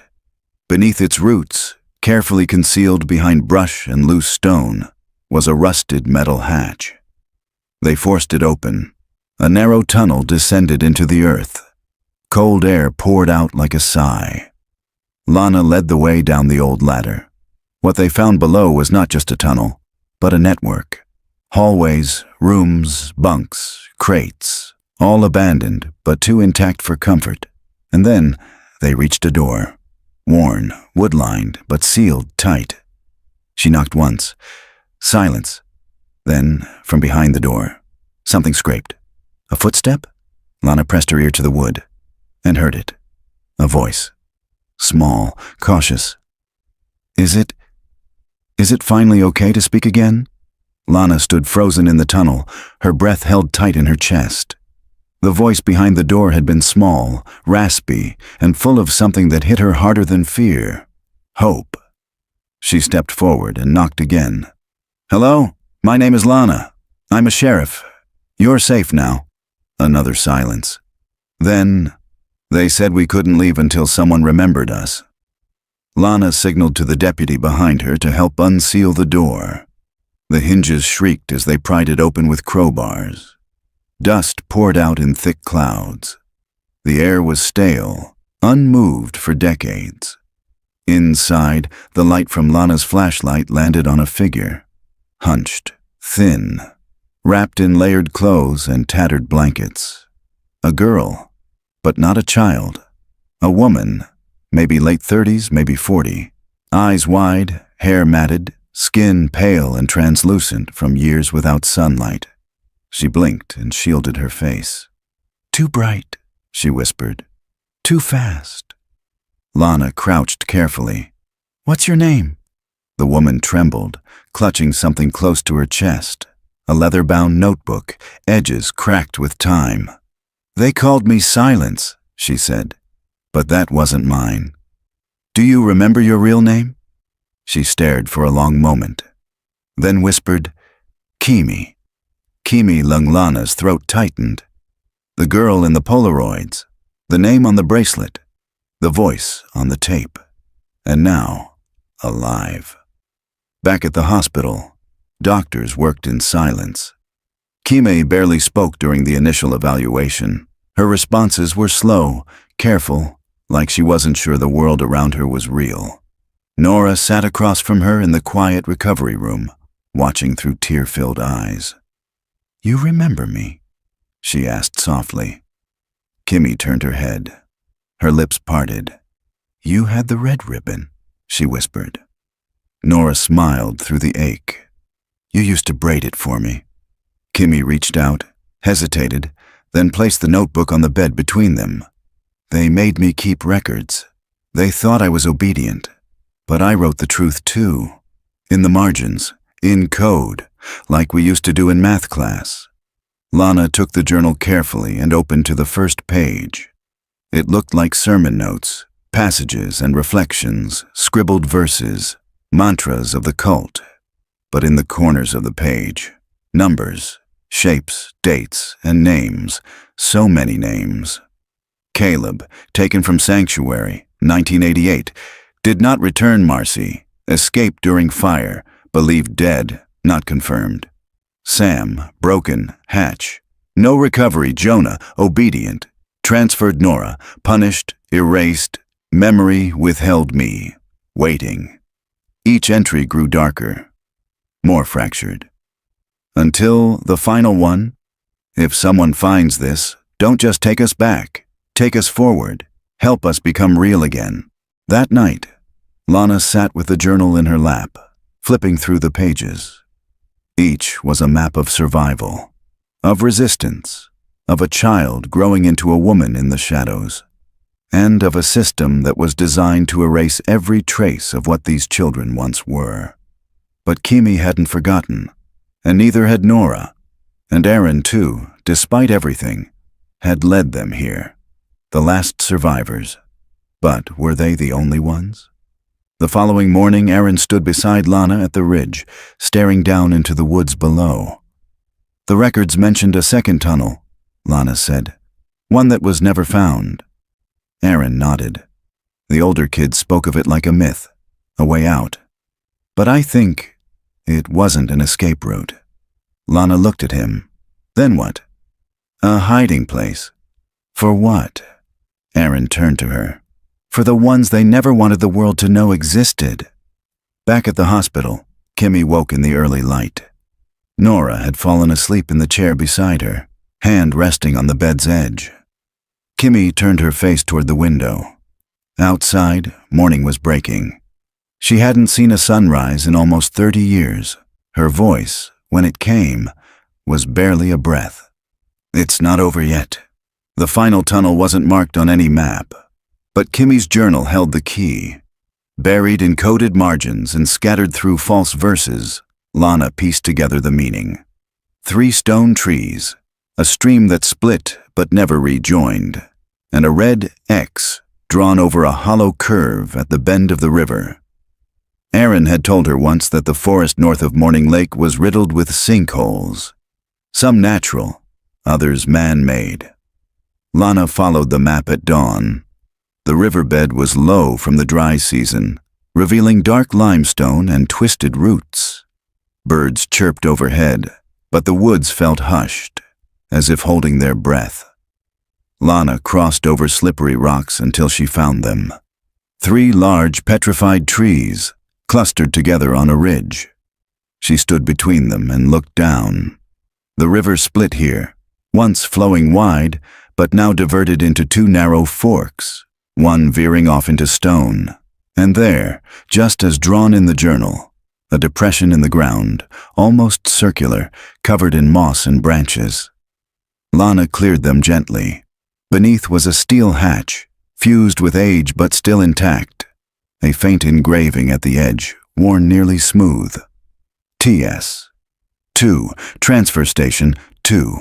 Beneath its roots, Carefully concealed behind brush and loose stone was a rusted metal hatch. They forced it open. A narrow tunnel descended into the earth. Cold air poured out like a sigh. Lana led the way down the old ladder. What they found below was not just a tunnel, but a network. Hallways, rooms, bunks, crates, all abandoned, but too intact for comfort. And then they reached a door. Worn, wood-lined, but sealed tight. She knocked once. Silence. Then, from behind the door, something scraped. A footstep? Lana pressed her ear to the wood and heard it. A voice. Small, cautious. Is it finally okay to speak again? Lana stood frozen in the tunnel, her breath held tight in her chest. The voice behind the door had been small, raspy, and full of something that hit her harder than fear. Hope. She stepped forward and knocked again. Hello, my name is Lana. I'm a sheriff. You're safe now. Another silence. Then, they said we couldn't leave until someone remembered us. Lana signaled to the deputy behind her to help unseal the door. The hinges shrieked as they pried it open with crowbars. Dust poured out in thick clouds. The air was stale, unmoved for decades. Inside, the light from Lana's flashlight landed on a figure. Hunched, thin, wrapped in layered clothes and tattered blankets. A girl, but not a child. A woman, maybe late 30s, maybe 40. Eyes wide, hair matted, skin pale and translucent from years without sunlight. She blinked and shielded her face. Too bright, she whispered. Too fast. Lana crouched carefully. What's your name? The woman trembled, clutching something close to her chest. A leather-bound notebook, edges cracked with time. They called me Silence, she said, but that wasn't mine. Do you remember your real name? She stared for a long moment, then whispered, Kimi. Kimi Lana's throat tightened. The girl in the Polaroids, the name on the bracelet, the voice on the tape. And now, alive. Back at the hospital, doctors worked in silence. Kimi barely spoke during the initial evaluation. Her responses were slow, careful, like she wasn't sure the world around her was real. Nora sat across from her in the quiet recovery room, watching through tear-filled eyes. You remember me? She asked softly. Kimi turned her head. Her lips parted. You had the red ribbon, she whispered. Nora smiled through the ache. You used to braid it for me. Kimi reached out, hesitated, then placed the notebook on the bed between them. They made me keep records. They thought I was obedient, but I wrote the truth too. In the margins, in code, like we used to do in math class. Lana took the journal carefully and opened to the first page. It looked like sermon notes, passages and reflections, scribbled verses, mantras of the cult. But in the corners of the page, numbers, shapes, dates, and names, so many names. Caleb, taken from Sanctuary, 1988, did not return Marcy, escaped during fire, believed dead, not confirmed. Sam, broken, Hatch. No recovery, Jonah, obedient. Transferred Nora, punished, erased, memory withheld me, waiting. Each entry grew darker, more fractured. Until the final one, if someone finds this, don't just take us back, take us forward, help us become real again. That night, Lana sat with the journal in her lap, flipping through the pages. Each was a map of survival, of resistance, of a child growing into a woman in the shadows, and of a system that was designed to erase every trace of what these children once were. But Kimi hadn't forgotten, and neither had Nora, and Aaron too, despite everything, had led them here, the last survivors. But were they the only ones? The following morning, Aaron stood beside Lana at the ridge, staring down into the woods below. The records mentioned a second tunnel, Lana said, one that was never found. Aaron nodded. The older kids spoke of it like a myth, a way out. But I think it wasn't an escape route. Lana looked at him. Then what? A hiding place. For what? Aaron turned to her. For the ones they never wanted the world to know existed. Back at the hospital, Kimmy woke in the early light. Nora had fallen asleep in the chair beside her, hand resting on the bed's edge. Kimmy turned her face toward the window. Outside, morning was breaking. She hadn't seen a sunrise in almost 30 years. Her voice, when it came, was barely a breath. It's not over yet. The final tunnel wasn't marked on any map, but Kimmy's journal held the key. Buried in coded margins and scattered through false verses, Lana pieced together the meaning. 3 stone trees, a stream that split but never rejoined, and a red X drawn over a hollow curve at the bend of the river. Aaron had told her once that the forest north of Morning Lake was riddled with sinkholes, some natural, others man-made. Lana followed the map at dawn. The riverbed was low from the dry season, revealing dark limestone and twisted roots. Birds chirped overhead, but the woods felt hushed, as if holding their breath. Lana crossed over slippery rocks until she found them. 3 large petrified trees, clustered together on a ridge. She stood between them and looked down. The river split here, once flowing wide, but now diverted into 2 narrow forks, one veering off into stone. And there, just as drawn in the journal, a depression in the ground, almost circular, covered in moss and branches. Lana cleared them gently. Beneath was a steel hatch, fused with age but still intact. A faint engraving at the edge, worn nearly smooth. TS. 2. Transfer Station 2.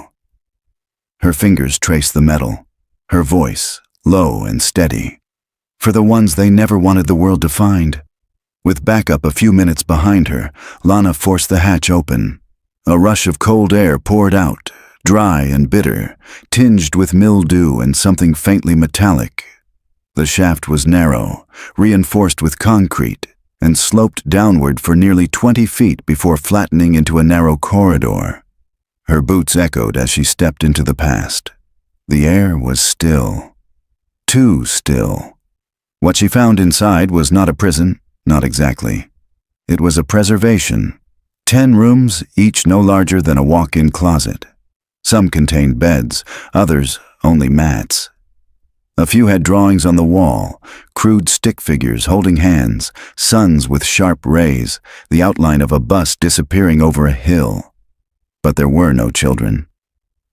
Her fingers traced the metal, her voice low and steady. For the ones they never wanted the world to find. With backup a few minutes behind her, Lana forced the hatch open. A rush of cold air poured out, dry and bitter, tinged with mildew and something faintly metallic. The shaft was narrow, reinforced with concrete, and sloped downward for nearly 20 feet before flattening into a narrow corridor. Her boots echoed as she stepped into the past. The air was still. Too still. What she found inside was not a prison, not exactly. It was a preservation. 10 rooms, each no larger than a walk-in closet. Some contained beds, others only mats. A few had drawings on the wall, crude stick figures holding hands, suns with sharp rays, the outline of a bus disappearing over a hill. But there were no children.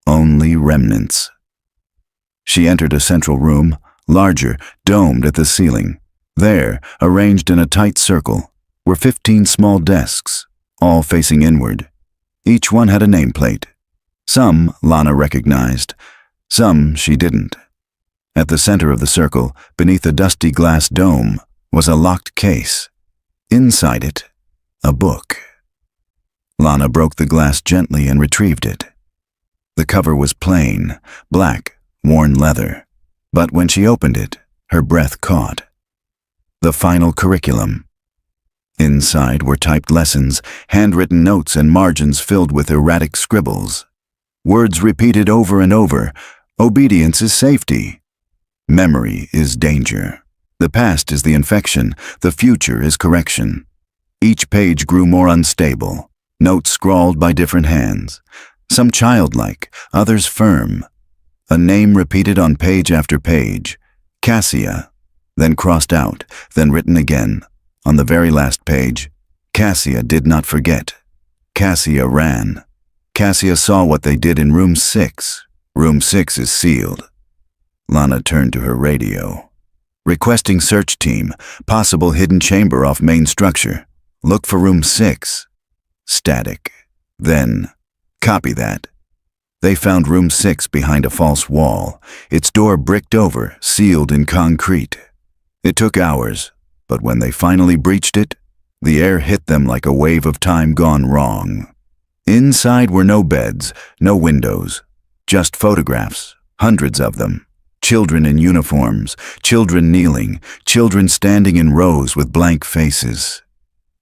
Only remnants. She entered a central room, larger, domed at the ceiling. There, arranged in a tight circle, were 15 small desks, all facing inward. Each one had a nameplate. Some Lana recognized, some she didn't. At the center of the circle, beneath a dusty glass dome, was a locked case. Inside it, a book. Lana broke the glass gently and retrieved it. The cover was plain, black, worn leather. But when she opened it, her breath caught. The final curriculum. Inside were typed lessons, handwritten notes and margins filled with erratic scribbles. Words repeated over and over. Obedience is safety. Memory is danger. The past is the infection. The future is correction. Each page grew more unstable. Notes scrawled by different hands. Some childlike, others firm. A name repeated on page after page. Cassia. Then crossed out, then written again. On the very last page, Cassia did not forget. Cassia ran. Cassia saw what they did in room 6. Room 6 is sealed. Lana turned to her radio. Requesting search team. Possible hidden chamber off main structure. Look for room 6. Static. Then, copy that. They found room 6 behind a false wall, its door bricked over, sealed in concrete. It took hours, but when they finally breached it, the air hit them like a wave of time gone wrong. Inside were no beds, no windows, just photographs, hundreds of them, Children in uniforms, children kneeling, children standing in rows with blank faces.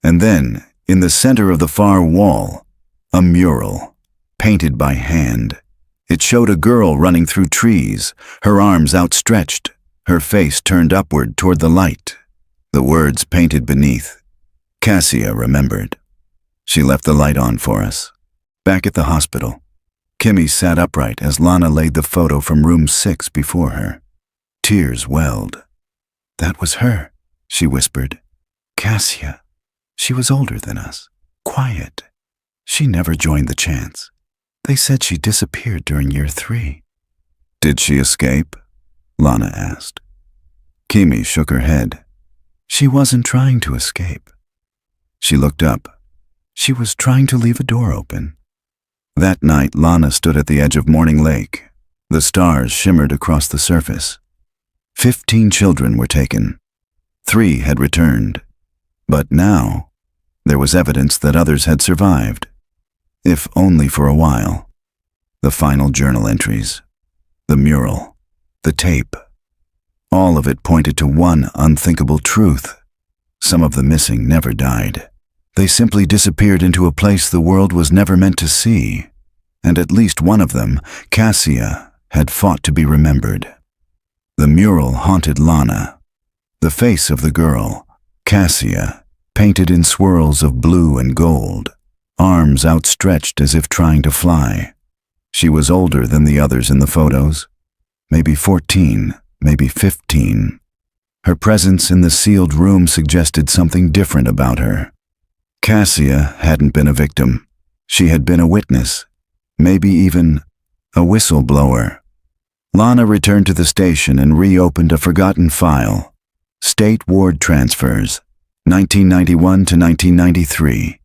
And then, in the center of the far wall, a mural, painted by hand. It showed a girl running through trees, her arms outstretched, her face turned upward toward the light. The words painted beneath. Cassia remembered. She left the light on for us. Back at the hospital, Kimmy sat upright as Lana laid the photo from room 6 before her. Tears welled. "That was her," she whispered. "Cassia. She was older than us, quiet. She never joined the chants. They said she disappeared during year 3. "Did she escape?" Lana asked. Kimmy shook her head. "She wasn't trying to escape." She looked up. "She was trying to leave a door open." That night, Lana stood at the edge of Morning Lake. The stars shimmered across the surface. 15 children were taken. 3 had returned. But now, there was evidence that others had survived, if only for a while. The final journal entries, the mural, the tape. All of it pointed to one unthinkable truth. Some of the missing never died. They simply disappeared into a place the world was never meant to see. And at least one of them, Cassia, had fought to be remembered. The mural haunted Lana. The face of the girl, Cassia, painted in swirls of blue and gold, arms outstretched as if trying to fly. She was older than the others in the photos. Maybe 14, maybe 15. Her presence in the sealed room suggested something different about her. Cassia hadn't been a victim. She had been a witness, maybe even a whistleblower. Lana returned to the station and reopened a forgotten file. State ward transfers, 1991 to 1993.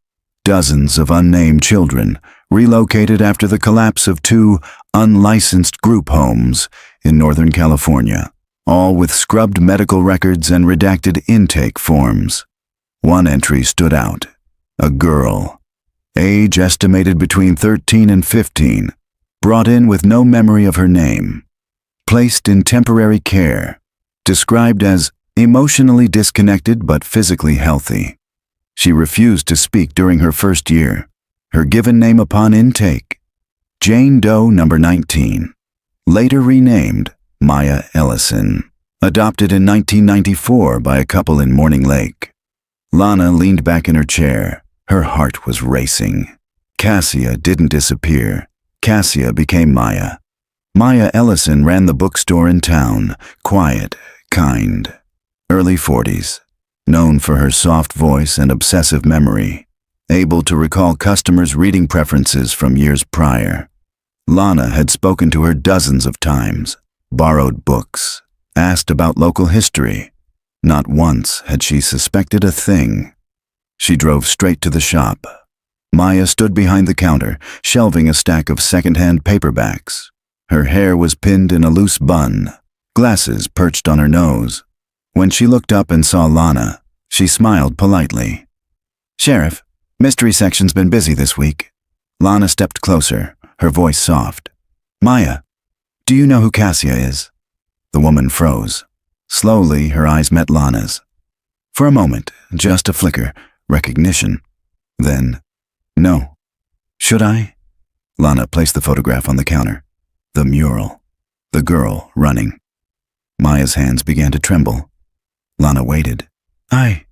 Dozens of unnamed children relocated after the collapse of 2 unlicensed group homes in Northern California, all with scrubbed medical records and redacted intake forms. One entry stood out. A girl, age estimated between 13 and 15, brought in with no memory of her name. Placed in temporary care, described as emotionally disconnected but physically healthy. She refused to speak during her first year. Her given name upon intake, Jane Doe number 19, later renamed Maya Ellison, adopted in 1994 by a couple in Morning Lake. Lana leaned back in her chair. Her heart was racing. Cassia didn't disappear. Cassia became Maya. Maya Ellison ran the bookstore in town, quiet, kind. Early 40s, known for her soft voice and obsessive memory, able to recall customers' reading preferences from years prior. Lana had spoken to her dozens of times, borrowed books, asked about local history. Not once had she suspected a thing. She drove straight to the shop. Maya stood behind the counter, shelving a stack of second-hand paperbacks. Her hair was pinned in a loose bun, glasses perched on her nose. When she looked up and saw Lana, she smiled politely. "Sheriff, mystery section's been busy this week." Lana stepped closer, her voice soft. "Maya, do you know who Cassia is?" The woman froze. Slowly, her eyes met Lana's. For a moment, just a flicker, recognition. Then, "No." "Should I?" Lana placed the photograph on the counter. The mural. The girl running. Maya's hands began to tremble. Lana waited. I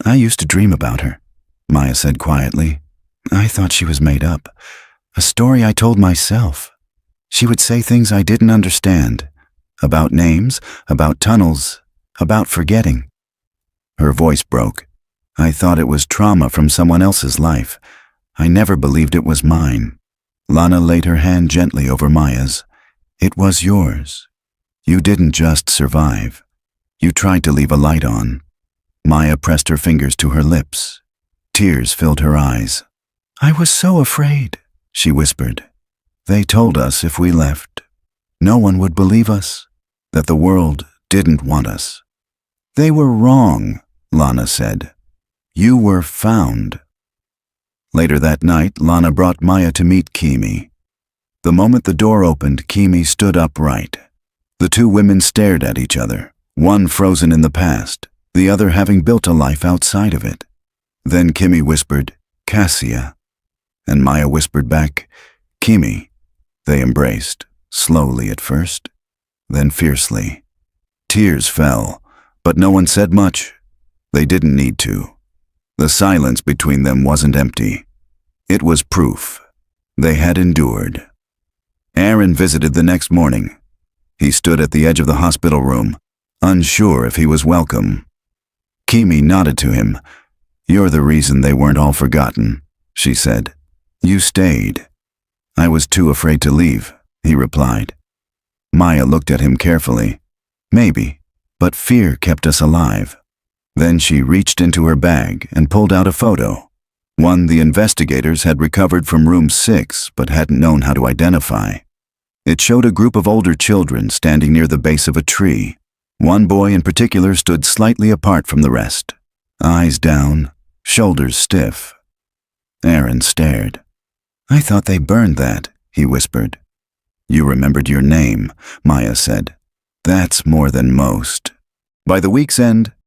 used to dream about her," Maya said quietly. "I thought she was made up. A story I told myself. She would say things I didn't understand. About names, about tunnels, about forgetting." Her voice broke. "I thought it was trauma from someone else's life. I never believed it was mine." Lana laid her hand gently over Maya's. "It was yours. You didn't just survive. You tried to leave a light on." Maya pressed her fingers to her lips. Tears filled her eyes. "I was so afraid," she whispered. "They told us if we left, no one would believe us, that the world didn't want us." "They were wrong," Lana said. "You were found." Later that night, Lana brought Maya to meet Kimi. The moment the door opened, Kimi stood upright. The two women stared at each other, one frozen in the past, the other having built a life outside of it. Then Kimmy whispered, "Cassia." And Maya whispered back, "Kimi." They embraced, slowly at first, then fiercely. Tears fell, but no one said much. They didn't need to. The silence between them wasn't empty. It was proof. They had endured. Aaron visited the next morning. He stood at the edge of the hospital room, unsure if he was welcome. Kimi nodded to him. "You're the reason they weren't all forgotten," she said. "You stayed." "I was too afraid to leave," he replied. Maya looked at him carefully. "Maybe, but fear kept us alive." Then she reached into her bag and pulled out a photo, one the investigators had recovered from room 6 but hadn't known how to identify. It showed a group of older children standing near the base of a tree. One boy in particular stood slightly apart from the rest, eyes down, shoulders stiff. Aaron stared. "I thought they burned that," he whispered. "You remembered your name," Maya said. "That's more than most." By the week's end,